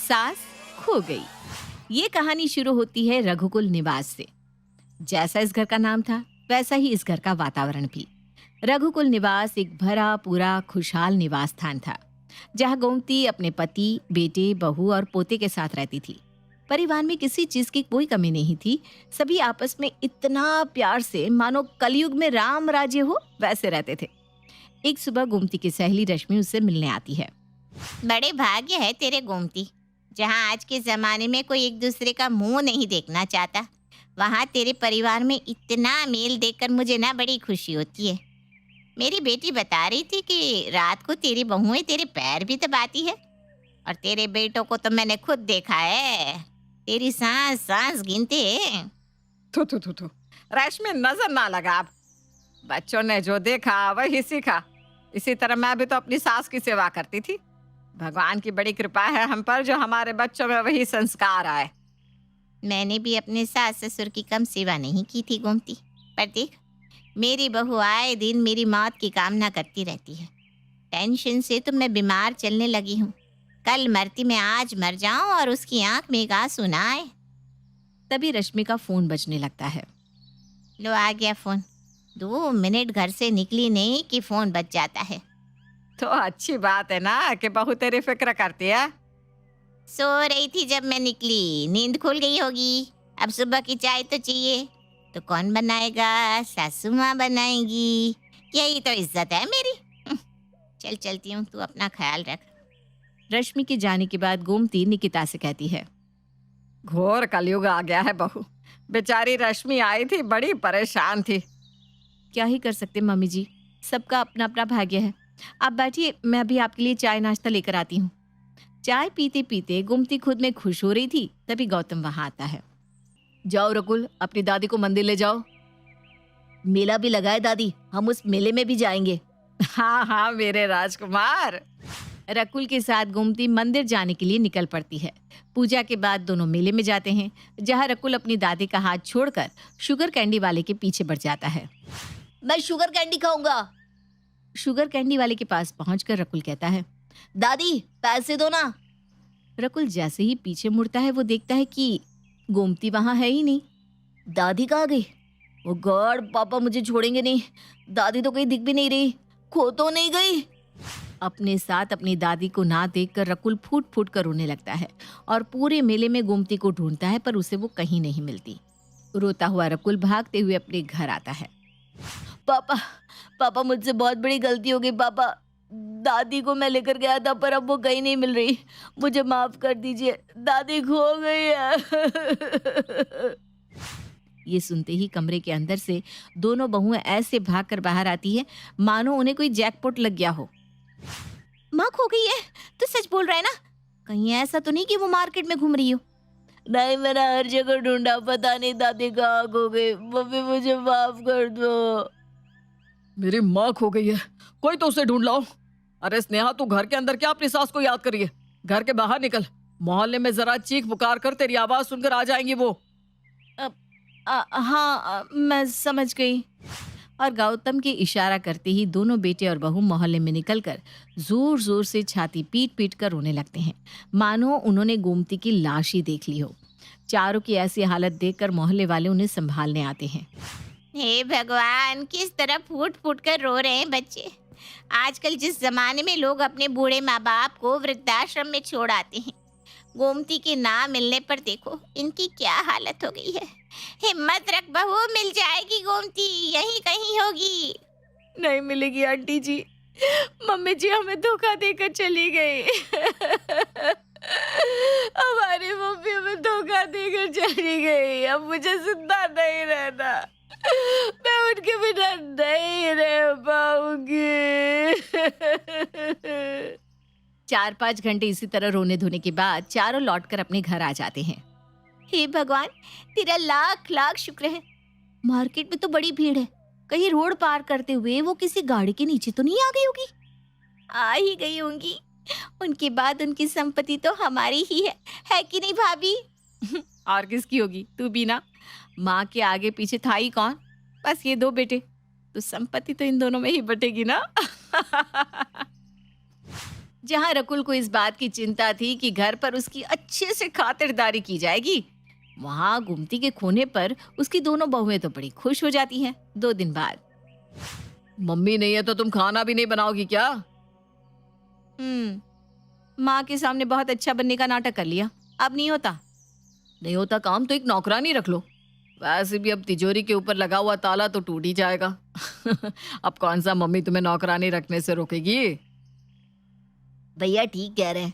सास खो गई। ये कहानी शुरू होती है रघुकुल निवास से। जैसा इस घर का नाम था वैसा ही इस घर का वातावरण भी। रघुकुल निवास एक भरा पूरा खुशहाल निवास स्थान था, जहाँ गोमती अपने पति, बेटे, बहू और पोते के साथ रहती थी। परिवार में किसी चीज की कोई कमी नहीं थी। सभी आपस में इतना प्यार से मानो कलयुग में राम राज्य हो वैसे रहते थे। एक सुबह गोमती की सहेली रश्मि उससे मिलने आती है। बड़े भाग्य है तेरे गोमती, जहाँ आज के जमाने में कोई एक दूसरे का मुंह नहीं देखना चाहता, वहाँ तेरे परिवार में इतना मेल देखकर मुझे ना बड़ी खुशी होती है। मेरी बेटी बता रही थी कि रात को तेरी बहुएं तेरे पैर भी दबाती है, और तेरे बेटों को तो मैंने खुद देखा है, तेरी सांस सांस गिनते हैं। थू रश्मि, नजर ना लगा। आप बच्चों ने जो देखा वही सीखा। इसी तरह मैं भी तो अपनी सास की सेवा करती थी। भगवान की बड़ी कृपा है हम पर, जो हमारे बच्चों में वही संस्कार आए। मैंने भी अपने सास ससुर की कम सेवा नहीं की थी गोमती, पर देख, मेरी बहू आए दिन मेरी मौत की कामना करती रहती है। टेंशन से तो मैं बीमार चलने लगी हूँ। कल मरती मैं आज मर जाऊं और उसकी आंख में एक आंसू ना आए। तभी रश्मि का फोन बजने लगता है। लो आ गया फोन। 2 मिनट घर से निकली नहीं कि फोन बज जाता है। तो अच्छी बात है ना कि बहू तेरी फिक्र करती है। सो रही थी जब मैं निकली, नींद खुल गई होगी। अब सुबह की चाय तो चाहिए, तो कौन बनाएगा? सासू माँ बनाएगी। यही तो इज्जत है मेरी। चल चलती हूँ, तू अपना ख्याल रख। रश्मि के जाने के बाद गोमती निकिता से कहती है, घोर कलयुग आ गया है बहू। बेचारी रश्मि आई थी, बड़ी परेशान थी। क्या ही कर सकते मम्मी जी, सबका अपना अपना भाग्य है। आप बैठिए, मैं अभी आपके लिए चाय नाश्ता लेकर आती हूँ। चाय पीते पीते गोमती खुद में खुश हो रही थी, तभी गौतम वहां आता है। जाओ रकुल, अपनी दादी को मंदिर ले जाओ। मेला भी लगा है दादी, हम उस मेले में भी जाएंगे। हाँ हाँ मेरे राजकुमार। रकुल के साथ गोमती मंदिर जाने के लिए निकल पड़ती है। पूजा के बाद दोनों मेले में जाते हैं, जहाँ रकुल अपनी दादी का हाथ छोड़कर शुगर कैंडी वाले के पीछे बढ़ जाता है। मैं शुगर कैंडी खाऊंगा। शुगर कैंडी वाले के पास पहुंचकर रकुल कहता है, दादी पैसे दो ना। रकुल जैसे ही पीछे मुड़ता है वो देखता है कि गोमती वहां है ही नहीं। दादी कहाँ गई? ओ गॉड, पापा मुझे छोड़ेंगे नहीं। दादी तो कहीं दिख भी नहीं रही, खो तो नहीं गई? अपने साथ अपनी दादी को ना देखकर रकुल फूट फूट कर रोने लगता है और पूरे मेले में गोमती को ढूंढता है, पर उसे वो कहीं नहीं मिलती। रोता हुआ रकुल भागते हुए अपने घर आता है। पापा मुझसे बहुत बड़ी गलती हो गई पापा। दादी को मैं लेकर गया था, पर अब वो कहीं नहीं मिल रही। मुझे माफ कर दीजिए, दादी खो गई है। ये सुनते ही कमरे के अंदर से दोनों बहुएं ऐसे भागकर बाहर आती है मानो उन्हें कोई जैकपॉट लग गया हो। माँ खो गई है? तो सच बोल रहा है ना? कहीं ऐसा तो नहीं कि वो मार्केट में घूम रही हो? नहीं, मैंने हर जगह ढूंढा, पता नहीं दादी कहाँ खो गई। मम्मी मुझे माफ कर दो। मेरी माँ खो गई है, कोई तो उसे ढूंढ लाओ। अरे स्नेहा, तू घर के अंदर क्या अपनी सास को याद करी है? घर के बाहर निकल, मोहल्ले में जरा चीख पुकार कर, तेरी आवाज सुनकर आ जाएंगी वो। हाँ, मैं समझ गई। और गौतम के इशारा करते ही दोनों बेटे और बहू मोहल्ले में निकलकर जोर जोर से छाती पीट पीट कर रोने लगते हैं, मानो उन्होंने गोमती की लाश ही देख ली हो। चारों की ऐसी हालत देखकर मोहल्ले वाले उन्हें संभालने आते हैं। हे भगवान, किस तरह फूट फूट कर रो रहे हैं बच्चे। आजकल जिस जमाने में लोग अपने बूढ़े माँ बाप को वृद्धाश्रम में छोड़ आते हैं, गोमती के ना मिलने पर देखो इनकी क्या हालत हो गई है। हिम्मत रख बहू, मिल जाएगी गोमती, यहीं कहीं होगी। नहीं मिलेगी आंटी जी, मम्मी जी हमें धोखा देकर चली गई। हमारी मम्मी हमें धोखा देकर चली गई, अब मुझे जिंदा नहीं रहना। मैं उनके बिना नहीं रह पाऊंगी। 4-5 घंटे इसी तरह रोने धोने के बाद चारों लौटकर अपने घर आ जाते हैं। हे भगवान, तेरा लाख लाख शुक्र है। मार्केट में तो बड़ी भीड़ है, कहीं रोड पार करते हुए वो किसी गाड़ी के नीचे तो नहीं आ गई होगी? आ ही गई होंगी। उनके बाद उनकी संपत्ति तो हमारी ही है कि नहीं भाभी? और किसकी होगी? तू भी ना। माँ के आगे पीछे था ही कौन? बस ये 2 बेटे, तो संपत्ति तो इन दोनों में ही बटेगी ना। जहाँ रकुल को इस बात की चिंता थी कि घर पर उसकी अच्छे से खातिरदारी की जाएगी, वहाँ गोमती के खोने पर उसकी दोनों बहुएं तो बड़ी खुश हो जाती हैं। 2 दिन बाद, मम्मी नहीं है तो तुम खाना भी नहीं बनाओगी क्या? माँ के सामने बहुत अच्छा बनने का नाटक कर लिया, अब नहीं होता। नहीं होता काम तो एक नौकरानी रख लो। वैसे भी अब तिजोरी के ऊपर लगा हुआ ताला तो टूट ही जाएगा। अब कौन सा मम्मी तुम्हें नौकरानी रखने से रोकेगी? भैया ठीक कह रहे हैं।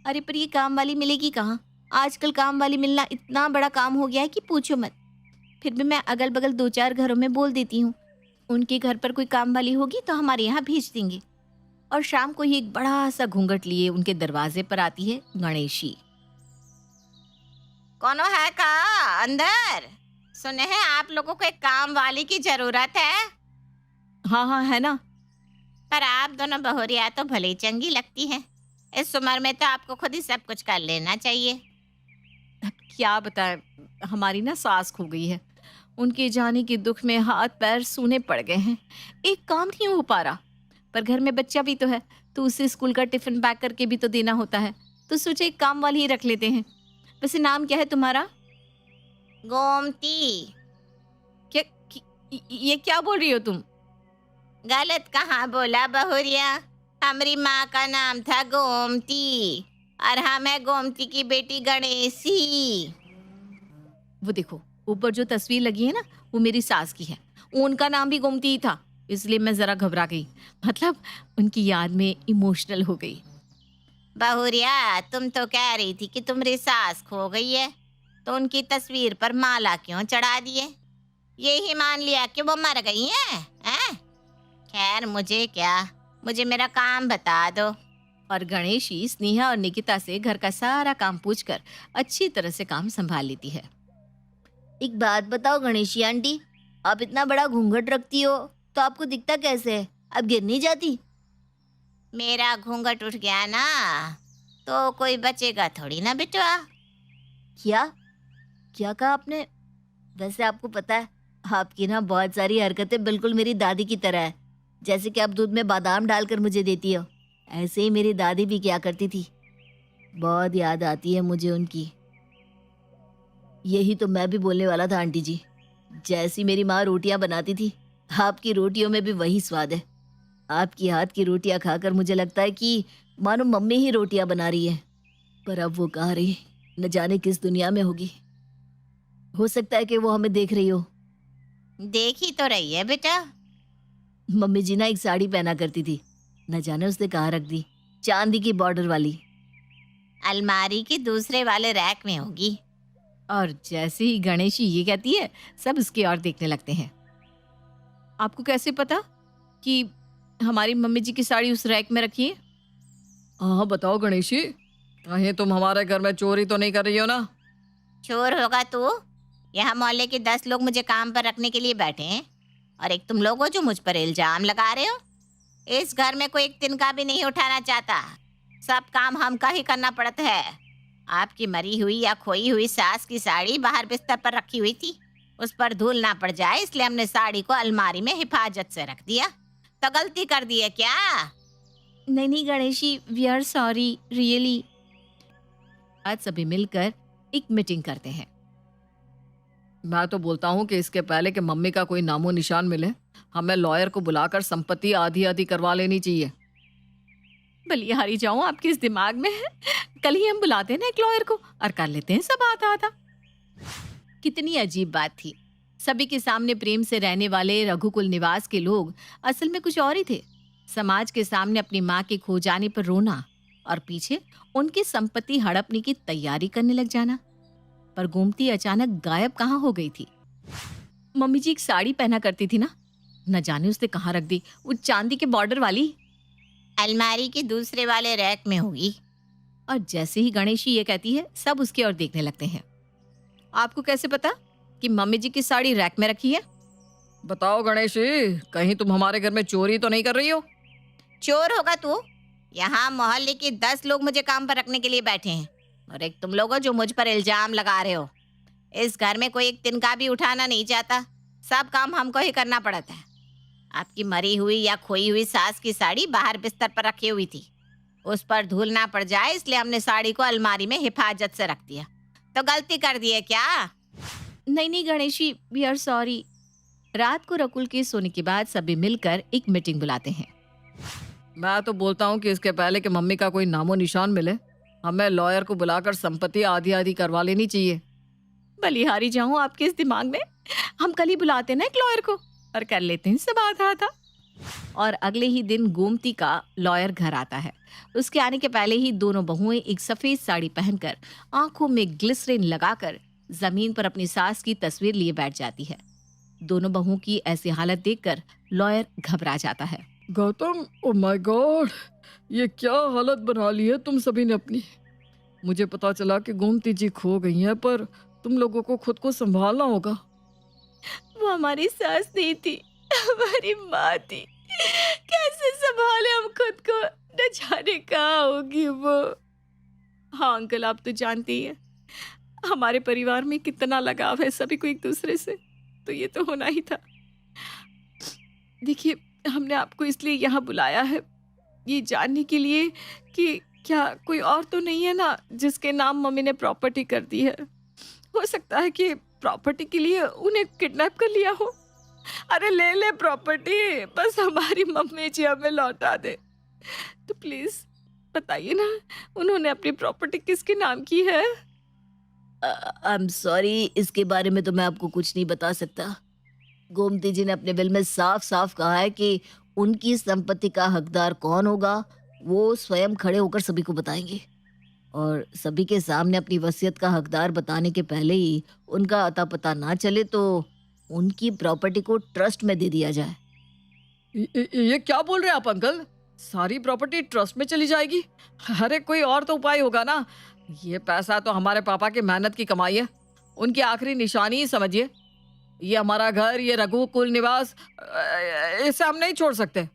अरे पर ये काम वाली मिलेगी कहाँ? आजकल काम वाली मिलना इतना बड़ा काम हो गया है कि पूछो मत। फिर भी मैं अगल बगल 2-4 घरों में बोल देती हूँ, उनके घर पर कोई काम वाली होगी तो हमारे यहाँ भेज देंगे। और शाम को ही एक बड़ा सा घूंघट लिए उनके दरवाजे पर आती है गणेशी। कौनो है का अंदर? सुने हैं आप लोगों को एक काम वाली की जरूरत है। हाँ हाँ है ना। पर आप दोनों बहुरिया तो भले ही चंगी लगती हैं। इस उम्र में तो आपको खुद ही सब कुछ कर लेना चाहिए। अब क्या बताएं, हमारी ना सास खो गई है। उनके जाने के दुख में हाथ पैर सूने पड़ गए हैं। एक काम नहीं हो पा रहा, पर घर में बच्चा भी तो है, तो उसे स्कूल का टिफिन पैक करके भी तो देना होता है। तो सोचे एक काम वाली ही रख लेते हैं। वैसे नाम क्या है तुम्हारा? गोमती। ये क्या बोल रही हो तुम? गलत कहाँ बोला बहुरिया? हमारी माँ का नाम था गोमती और हम है गोमती की बेटी गणेशी। वो देखो ऊपर जो तस्वीर लगी है ना, वो मेरी सास की है। उनका नाम भी गोमती ही था, इसलिए मैं जरा घबरा गई। मतलब उनकी याद में इमोशनल हो गई। बहुरिया तुम तो कह रही थी कि तुम्हारी सास खो गई है, तो उनकी तस्वीर पर माला क्यों चढ़ा दिए? ये ही मान लिया कि वो मर गई हैं? खैर मुझे क्या, मुझे मेरा काम बता दो। और गणेशी स्नेहा और निकिता से घर का सारा काम पूछकर अच्छी तरह से काम संभाल लेती है। एक बात बताओ गणेशी आंटी, आप इतना बड़ा घूंघट रखती हो तो आपको दिखता कैसे है? अब गिर नहीं जाती? मेरा घूंघट उठ गया ना तो कोई बचेगा थोड़ी ना बेटवा। क्या क्या कहा आपने? वैसे आपको पता है, आपकी ना बहुत सारी हरकतें बिल्कुल मेरी दादी की तरह है। जैसे कि आप दूध में बादाम डालकर मुझे देती हो, ऐसे ही मेरी दादी भी क्या करती थी। बहुत याद आती है मुझे उनकी। यही तो मैं भी बोलने वाला था आंटी जी। जैसी मेरी माँ रोटियां बनाती थी, आपकी रोटियों में भी वही स्वाद है। आपकी हाथ की रोटियां खाकर मुझे लगता है कि मानो मम्मी ही रोटियां बना रही है। पर अब वो कहाँ रही, न जाने किस दुनिया में होगी। हो सकता है कि वो हमें देख रही हो। देखी तो रही है बेटा। मम्मी जी ना एक साड़ी पहना करती थी, न जाने उसने कहाँ रख दी, चांदी की बॉर्डर वाली। अलमारी के दूसरे वाले रैक में होगी। और जैसे ही गणेशी ये कहती है, सब उसकी ओर देखने लगते हैं। आपको कैसे पता कि हमारी मम्मी जी की साड़ी उस रैक में रखी है? हाँ बताओ गणेशी, कहीं तुम हमारे घर में चोरी तो नहीं कर रही हो ना? चोर होगा तू? यहाँ मोहल्ले के 10 लोग मुझे काम पर रखने के लिए बैठे हैं और एक तुम लोग हो जो मुझ पर इल्जाम लगा रहे हो। इस घर में कोई एक तिनका भी नहीं उठाना चाहता, सब काम हमका ही करना पड़ता है। आपकी मरी हुई या खोई हुई सास की साड़ी बाहर बिस्तर पर रखी हुई थी, उस पर धूल ना पड़ जाए इसलिए हमने साड़ी को अलमारी में हिफाजत से रख दिया। तो गलती कर दी है क्या? नहीं नहीं Ganeshi, we are sorry really. आज सभी मिलकर एक मीटिंग करते हैं। मैं तो बोलता हूँ कि इसके पहले कि मम्मी का कोई नामो निशान मिले, हमें लॉयर को बुलाकर संपत्ति आधी आधी करवा लेनी चाहिए। बलिहारी जाऊं आपके इस दिमाग में है? कल ही हम बुलाते हैं ना एक लॉयर को और कर लेते हैं सब आधा आधा। कितनी अजीब बात थी। सभी के सामने प्रेम से रहने वाले रघुकुल निवास के लोग असल में कुछ और ही थे। समाज के सामने अपनी माँ के खो जाने पर रोना और पीछे उनकी संपत्ति हड़पने की तैयारी करने लग जाना। पर गोमती अचानक गायब कहाँ हो गई थी? मम्मी जी एक साड़ी पहना करती थी ना, न जाने उसने कहाँ रख दी, वो चांदी के बॉर्डर वाली। अलमारी के दूसरे वाले रैक में होगी। और जैसे ही गणेशी ये कहती है, सब उसकी ओर देखने लगते हैं। आपको कैसे पता कि मम्मी जी की साड़ी रैक में रखी है? बताओ गणेशी, कहीं तुम हमारे घर में चोरी तो नहीं कर रही हो? चोर होगा तू? यहाँ मोहल्ले के 10 लोग मुझे काम पर रखने के लिए बैठे हैं और एक तुम लोग हो जो मुझ पर इल्जाम लगा रहे हो। इस घर में कोई एक तिनका भी उठाना नहीं चाहता, सब काम हमको ही करना पड़ता है। आपकी मरी हुई या खोई हुई सास की साड़ी बाहर बिस्तर पर रखी हुई थी, उस पर धूल ना पड़ जाए इसलिए हमने साड़ी को अलमारी में हिफाजत से रख दिया। तो गलती कर दी है क्या? नहीं नहीं गणेशी, वी आर सॉरी। रात को रकुल के सोने के बाद सभी मिलकर एक मीटिंग बुलाते हैं। मैं तो बोलता हूँ कि इसके पहले कि मम्मी का कोई नामो निशान मिले, हमें लॉयर को बुलाकर संपत्ति आधी आधी करवा लेनी चाहिए। बलिहारी जाऊं आपके इस दिमाग में। हम कल ही बुलाते ना एक लॉयर को और कर लेते हैं सब आधा था। और अगले ही दिन गोमती का लॉयर घर आता है। उसके आने के पहले ही दोनों बहुएं एक सफेद साड़ी पहनकर, आंखों में ग्लिसरीन लगाकर जमीन पर अपनी सास की तस्वीर लिए बैठ जाती है। दोनों बहुओं की ऐसी हालत देखकर लॉयर घबरा जाता है। गौतम, ओ माय गॉड, ये क्या हालत बना ली है तुम सभी ने अपनी। मुझे पता चला कि गोमती जी खो गई हैं, पर तुम लोगों को खुद को संभालना होगा। वो हमारी सास नहीं थी, हमारी माँ थी। कैसे संभाले हम खुद को, न जाने कहाँ होगी वो। हाँ अंकल, आप तो जानते ही हैं हमारे परिवार में कितना लगाव है सभी को एक दूसरे से, तो ये तो होना ही था। देखिए, हमने आपको इसलिए यहाँ बुलाया है, ये जानने के लिए कि क्या कोई और तो नहीं है ना जिसके नाम मम्मी ने प्रॉपर्टी कर दी है। हो सकता है कि प्रॉपर्टी के लिए उन्हें किडनैप कर लिया हो। अरे ले ले प्रॉपर्टी, बस हमारी मम्मी जी हमें लौटा दे। तो प्लीज बताइए ना, उन्होंने अपनी प्रॉपर्टी किसके नाम की है? आई एम सॉरी, इसके बारे में तो मैं आपको कुछ नहीं बता सकता। गोमती जी ने अपने बिल में साफ साफ कहा है कि उनकी संपत्ति का हकदार कौन होगा वो स्वयं खड़े होकर सभी को बताएंगे, और सभी के सामने अपनी वसीयत का हकदार बताने के पहले ही उनका अता पता ना चले तो उनकी प्रॉपर्टी को ट्रस्ट में दे दिया जाए। ये क्या बोल रहे हैं आप अंकल? सारी प्रॉपर्टी ट्रस्ट में चली जाएगी? अरे कोई और तो उपाय होगा ना। ये पैसा तो हमारे पापा की मेहनत की कमाई है, उनकी आखिरी निशानी ही समझिए। ये हमारा घर, ये रघुकुल निवास, इसे हम नहीं छोड़ सकते।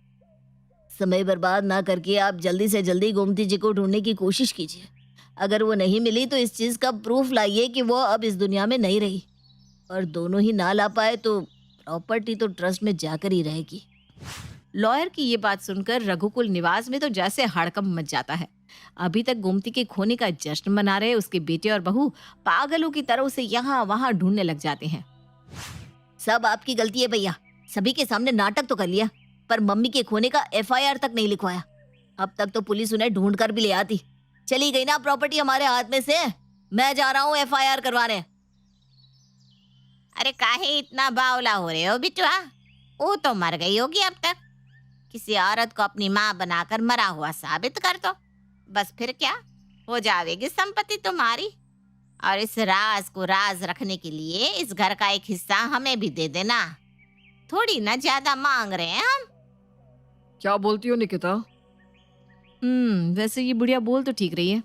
समय बर्बाद ना करके आप जल्दी से जल्दी गोमती जी को ढूंढने की कोशिश कीजिए। अगर वो नहीं मिली तो इस चीज का प्रूफ लाइए कि वो अब इस दुनिया में नहीं रही, और दोनों ही ना ला पाए तो प्रॉपर्टी तो ट्रस्ट में जाकर ही रहेगी। लॉयर की ये बात सुनकर रघुकुल निवास में तो जैसे हड़कंप मच जाता है। अभी तक गोमती के खोने का जश्न मना रहे उसके बेटे और बहू पागलों की तरह उसे यहाँ वहाँ ढूंढने लग जाते हैं। सब आपकी गलती है भैया, सभी के सामने नाटक तो कर लिया पर मम्मी के खोने का एफआईआर तक नहीं लिखवाया। अब तक तो पुलिस उन्हें ढूंढ कर भी ले आती। चली गई ना प्रॉपर्टी हमारे हाथ में से। मैं जा रहा हूँ एफआईआर करवाने। अरे काहे इतना बावला हो रहे हो बिटवा? वो तो मर गई होगी अब तक। किसी औरत को अपनी माँ बनाकर मरा हुआ साबित कर दो, बस फिर क्या हो जाएगी संपत्ति तुम्हारी। और इस राज को राज रखने के लिए इस घर का एक हिस्सा हमें भी दे देना। थोड़ी ना ज्यादा मांग रहे हैं हम। क्या बोलती हो निकिता? वैसे ये बुढ़िया बोल तो ठीक रही है,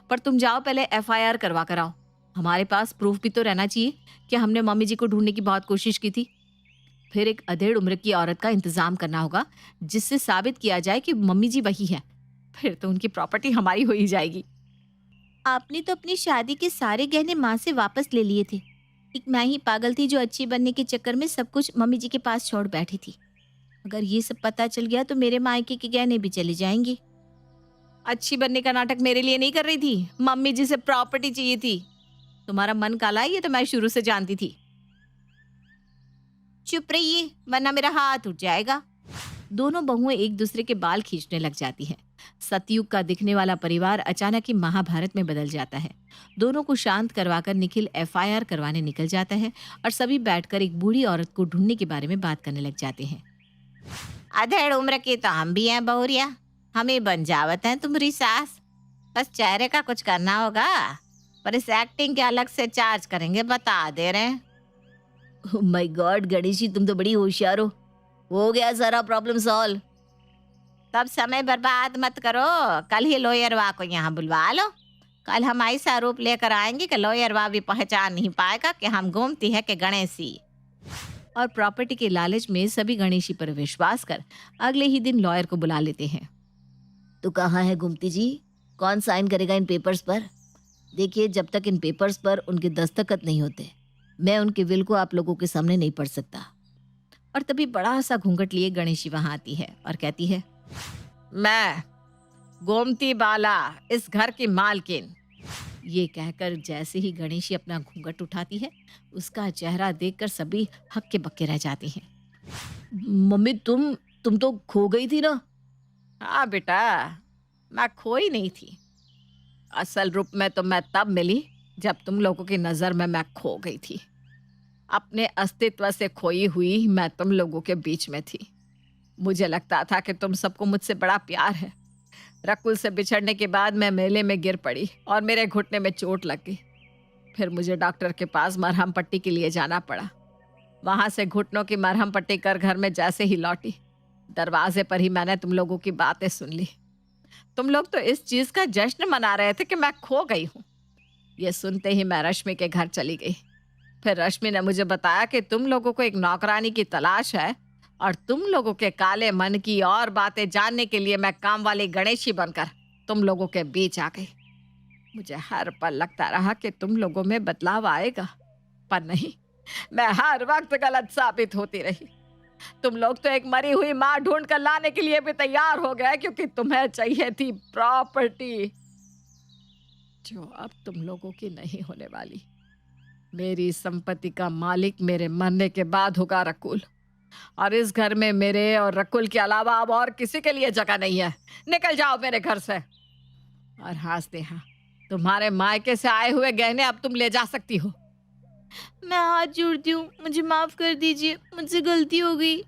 पर तुम जाओ पहले एफआईआर करवा कर आओ। हमारे पास प्रूफ भी तो रहना चाहिए कि हमने मम्मी जी को ढूंढने की बहुत कोशिश की थी। फिर एक अधेड़ उम्र की औरत का इंतजाम करना होगा जिससे साबित किया जाए कि मम्मी जी वही है। फिर तो उनकी प्रॉपर्टी हमारी हो ही जाएगी। आपने तो अपनी शादी के सारे गहने माँ से वापस ले लिए थे। एक मैं ही पागल थी जो अच्छी बनने के चक्कर में सब कुछ मम्मी जी के पास छोड़ बैठी थी। अगर ये सब पता चल गया तो मेरे मायके के गहने भी चले जाएंगे। अच्छी बनने का नाटक मेरे लिए नहीं कर रही थी, मम्मी जी से प्रॉपर्टी चाहिए थी। तुम्हारा मन काला है ये तो मैं शुरू से जानती थी। चुप रहिए वरना मेरा हाथ उठ जाएगा। दोनों बहुएं एक दूसरे के बाल खींचने लग जाती हैं। सतयुग का दिखने वाला परिवार अचानक ही महाभारत में बदल जाता है। दोनों को शांत करवाकर निखिल एफआईआर करवाने निकल जाता है और सभी बैठकर एक बूढ़ी औरत को ढूंढने के बारे में बात करने लग जाते हैं। अधेड़ उम्र के तो हम भी हैं बहुरिया, हमें बन जावत है तुम्हारी सास। बस चेहरे का कुछ करना होगा, पर इस एक्टिंग के अलग से चार्ज करेंगे, बता दे रहे हैं। ओह माय गॉड गणेशी, तुम तो बड़ी होशियार हो गया सारा प्रॉब्लम सॉल्व। तब समय बर्बाद मत करो, कल ही लॉयरवा को यहाँ बुलवा लो। कल हम ऐसा आरोप लेकर आएंगे कि लॉयरवा भी पहचान नहीं पाएगा कि हम गोमती है कि गणेशी। और प्रॉपर्टी के लालच में सभी गणेशी पर विश्वास कर अगले ही दिन लॉयर को बुला लेते हैं। तो कहाँ है गोमती जी? कौन साइन करेगा इन पेपर्स पर? देखिए, जब तक इन पेपर्स पर उनके दस्तखत नहीं होते मैं उनके विल को आप लोगों के सामने नहीं पढ़ सकता। और तभी बड़ा सा घूंघट लिए गणेशी वहां आती है और कहती है, गोमती बाला, इस घर की मालकिन। ये कहकर जैसे ही गणेशी अपना घूंघट उठाती है, उसका चेहरा देखकर सभी हक्के बक्के रह जाते हैं। मम्मी तुम तो खो गई थी ना। हाँ बेटा, मैं खोई नहीं थी। असल रूप में तो मैं तब मिली जब तुम लोगों की नज़र में मैं खो गई थी। अपने अस्तित्व से खोई हुई मैं तुम लोगों के बीच में थी। मुझे लगता था कि तुम सबको मुझसे बड़ा प्यार है। रकुल से बिछड़ने के बाद मैं मेले में गिर पड़ी और मेरे घुटने में चोट लग गई। फिर मुझे डॉक्टर के पास मरहम पट्टी के लिए जाना पड़ा। वहां से घुटनों की मरहम पट्टी कर घर में जैसे ही लौटी, दरवाजे पर ही मैंने तुम लोगों की बातें सुन ली। तुम लोग तो इस चीज का जश्न मना रहे थे कि मैं खो गई हूँ। ये सुनते ही मैं रश्मि के घर चली गई। फिर रश्मि ने मुझे बताया कि तुम लोगों को एक नौकरानी की तलाश है और तुम लोगों के काले मन की और बातें जानने के लिए मैं काम वाली गणेशी बनकर तुम लोगों के बीच आ गई। मुझे हर पल लगता रहा कि तुम लोगों में बदलाव आएगा, पर नहीं, मैं हर वक्त गलत साबित होती रही। तुम लोग तो एक मरी हुई माँ ढूंढ कर लाने के लिए भी तैयार हो गए क्योंकि तुम्हें चाहिए थी प्रॉपर्टी, जो अब तुम लोगों की नहीं होने वाली। मेरी संपत्ति का मालिक मेरे मरने के बाद होगा रकुल, और इस घर में मेरे और रकुल के अलावा अब और किसी के लिए जगह नहीं है। निकल जाओ मेरे घर से। और हाँ स्नेहा, तुम्हारे मायके से आए हुए गहने अब तुम ले जा सकती हो। मैं हाथ जोड़ती हूँ, मुझे माफ कर दीजिए, मुझसे गलती हो गई।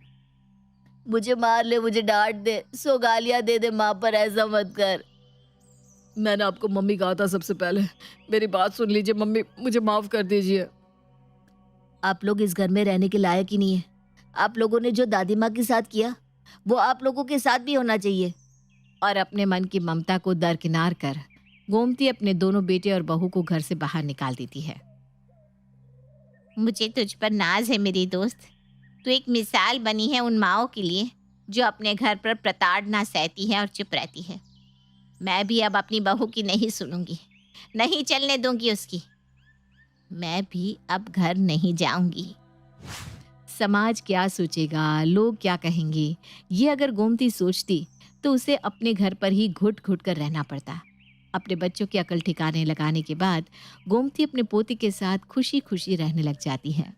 मुझे मार ले, मुझे डांट दे, सो गालियां दे दे, माँ पर ऐसा मत कर। मैंने आपको मम्मी कहा था सबसे पहले। मेरी बात सुन लीजिए मम्मी, मुझे माफ कर दीजिए। आप लोग इस घर में रहने के लायक ही नहीं है। आप लोगों ने जो दादी माँ के साथ किया वो आप लोगों के साथ भी होना चाहिए। और अपने मन की ममता को दरकिनार कर गोमती अपने दोनों बेटे और बहू को घर से बाहर निकाल देती है। मुझे तुझ पर नाज है मेरी दोस्त। तू एक मिसाल बनी है उन माओं के लिए जो अपने घर पर प्रताड़ना सहती है और चुप रहती है। मैं भी अब अपनी बहू की नहीं सुनूंगी, नहीं चलने दूंगी उसकी। मैं भी अब घर नहीं जाऊंगी। समाज क्या सोचेगा, लोग क्या कहेंगे, ये अगर गोमती सोचती तो उसे अपने घर पर ही घुट घुट कर रहना पड़ता। अपने बच्चों की अकल ठिकाने लगाने के बाद गोमती अपने पोते के साथ खुशी खुशी रहने लग जाती है।